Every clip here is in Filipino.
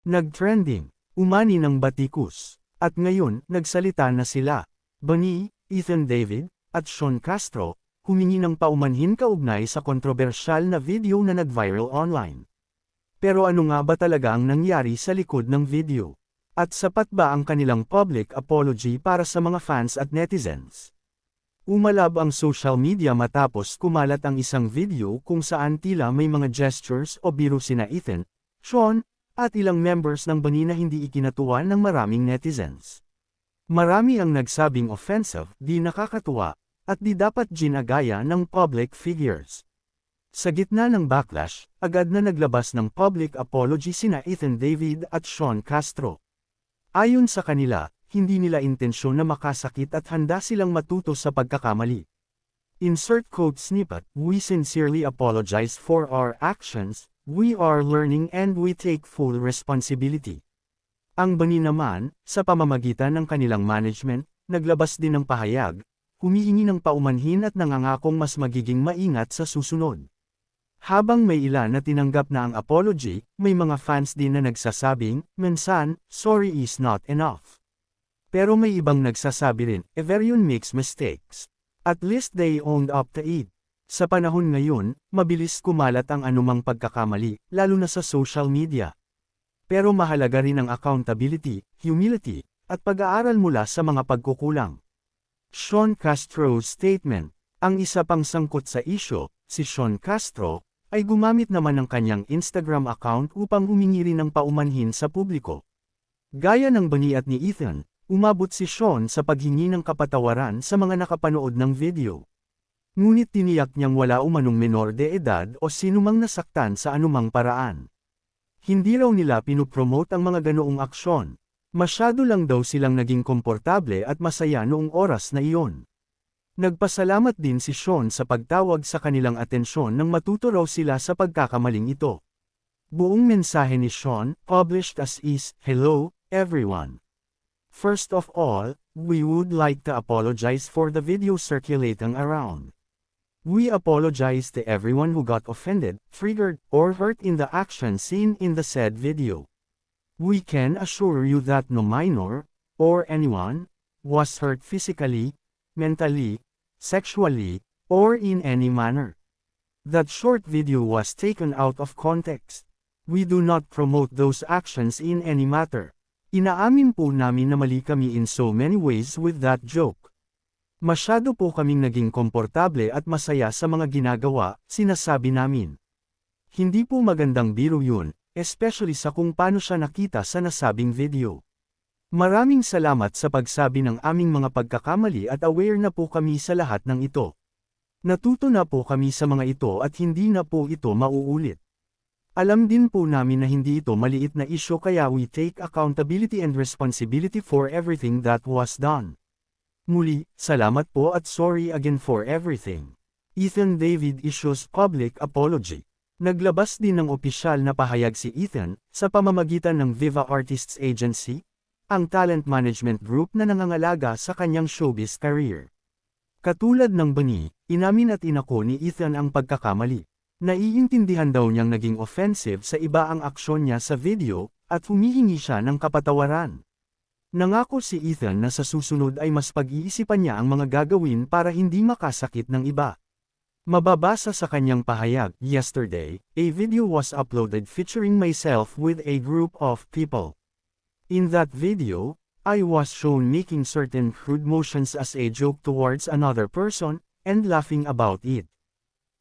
Nag-trending, umani ng batikus. At ngayon, nagsalita na sila. Bunny, Ethan David, at Sean Castro, humingi ng paumanhin kaugnay sa kontrobersyal na video na nag-viral online. Pero ano nga ba talaga ang nangyari sa likod ng video? At sapat ba ang kanilang public apology para sa mga fans at netizens? Umalab ang social media matapos kumalat ang isang video kung saan tila may mga gestures o biro sina Ethan, Sean, at ilang members ng Bunny na hindi ikinatuwa ng maraming netizens. Marami ang nagsabing offensive, di nakakatuwa, at di dapat ginagaya ng public figures. Sa gitna ng backlash, agad na naglabas ng public apology sina Ethan David at Sean Castro. Ayon sa kanila, hindi nila intensyon na makasakit at handa silang matuto sa pagkakamali. Insert quote snippet, "We sincerely apologize for our actions. We are learning and we take full responsibility." Ang Bunny naman, sa pamamagitan ng kanilang management, naglabas din ng pahayag, humihingi ng paumanhin at nangangakong mas magiging maingat sa susunod. Habang may ilan na tinanggap na ang apology, may mga fans din na nagsasabing, minsan, sorry is not enough. Pero may ibang nagsasabi rin, everyone makes mistakes. At least they owned up to it. Sa panahon ngayon, mabilis kumalat ang anumang pagkakamali, lalo na sa social media. Pero mahalaga rin ang accountability, humility, at pag-aaral mula sa mga pagkukulang. Sean Castro's statement. Ang isa pang sangkot sa isyo, si Sean Castro, ay gumamit naman ng kanyang Instagram account upang humingi rin ng paumanhin sa publiko. Gaya ng Bunny at ni Ethan, umabot si Sean sa paghingi ng kapatawaran sa mga nakapanood ng video. Ngunit tiniyak niyang wala umanong menor de edad o sinumang nasaktan sa anumang paraan. Hindi raw nila pinupromote ang mga ganoong aksyon. Masyado lang daw silang naging komportable at masaya noong oras na iyon. Nagpasalamat din si Sean sa pagtawag sa kanilang atensyon nang matuto raw sila sa pagkakamaling ito. Buong mensahe ni Sean, published as is, "Hello, everyone. First of all, we would like to apologize for the video circulating around. We apologize to everyone who got offended, triggered, or hurt in the action seen in the said video. We can assure you that no minor, or anyone, was hurt physically, mentally, sexually, or in any manner. That short video was taken out of context. We do not promote those actions in any matter. Inaamin po namin na mali kami in so many ways with that joke. Masyado po kaming naging komportable at masaya sa mga ginagawa, sinasabi namin. Hindi po magandang biro yun, especially sa kung paano siya nakita sa nasabing video. Maraming salamat sa pagsabi ng aming mga pagkakamali at aware na po kami sa lahat ng ito. Natuto na po kami sa mga ito at hindi na po ito mauulit. Alam din po namin na hindi ito maliit na isyu kaya we take accountability and responsibility for everything that was done. Muli, salamat po at sorry again for everything." Ethan David issues public apology. Naglabas din ng opisyal na pahayag si Ethan, sa pamamagitan ng Viva Artists Agency, ang talent management group na nangangalaga sa kanyang showbiz career. Katulad ng Bunny, inamin at inako ni Ethan ang pagkakamali. Naiintindihan daw niyang naging offensive sa iba ang aksyon niya sa video, at humihingi siya ng kapatawaran. Nangako si Ethan na sa susunod ay mas pag-iisipan niya ang mga gagawin para hindi makasakit ng iba. Mababasa sa kanyang pahayag, yesterday, a video was uploaded featuring myself with a group of people. In that video, I was shown making certain crude motions as a joke towards another person, and laughing about it.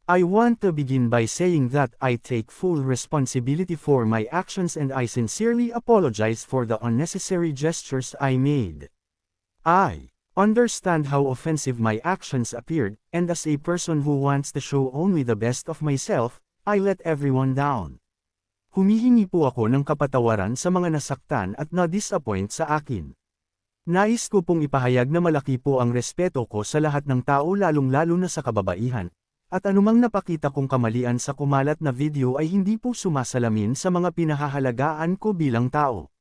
I want to begin by saying that I take full responsibility for my actions and I sincerely apologize for the unnecessary gestures I made. I understand how offensive my actions appeared, and as a person who wants to show only the best of myself, I let everyone down. Humihingi po ako ng kapatawaran sa mga nasaktan at na-disappoint sa akin. Nais ko pong ipahayag na malaki po ang respeto ko sa lahat ng tao lalong-lalo na sa kababaihan. At anumang napakita kong kamalian sa kumalat na video ay hindi po sumasalamin sa mga pinahahalagaan ko bilang tao.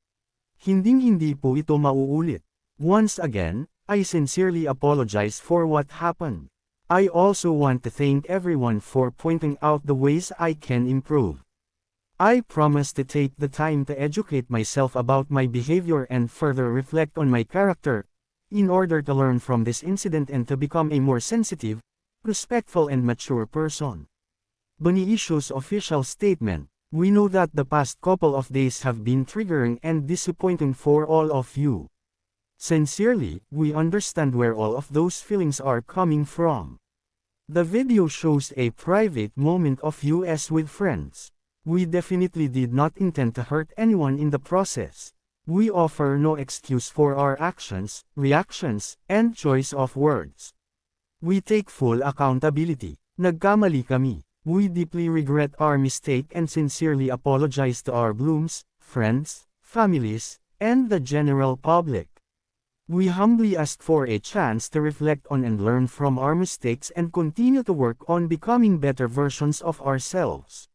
Hinding-hindi po ito mauulit. Once again, I sincerely apologize for what happened. I also want to thank everyone for pointing out the ways I can improve. I promise to take the time to educate myself about my behavior and further reflect on my character, in order to learn from this incident and to become a more sensitive, respectful and mature person. Bunny issues official statement. We know that the past couple of days have been triggering and disappointing for all of you. Sincerely, we understand where all of those feelings are coming from. The video shows a private moment of us with friends. We definitely did not intend to hurt anyone in the process. We offer no excuse for our actions, reactions, and choice of words. We take full accountability. Nagkamali kami. We deeply regret our mistake and sincerely apologize to our blooms, friends, families, and the general public. We humbly ask for a chance to reflect on and learn from our mistakes and continue to work on becoming better versions of ourselves.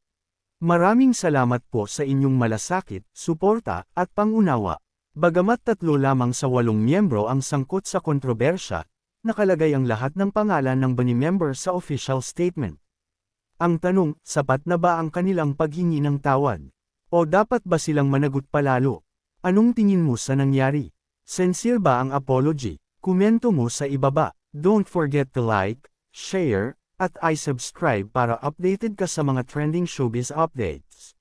Maraming salamat po sa inyong malasakit, suporta, at pangunawa. Bagamat 3 lamang sa 8 miyembro ang sangkot sa kontrobersya, nakalagay ang lahat ng pangalan ng Bunny member sa official statement. Ang tanong, sapat na ba ang kanilang paghingi ng tawad? O dapat ba silang managot palalo? Anong tingin mo sa nangyari? Sincere ba ang apology? Komento mo sa ibaba. Don't forget to like, share, at i-subscribe para updated ka sa mga trending showbiz updates.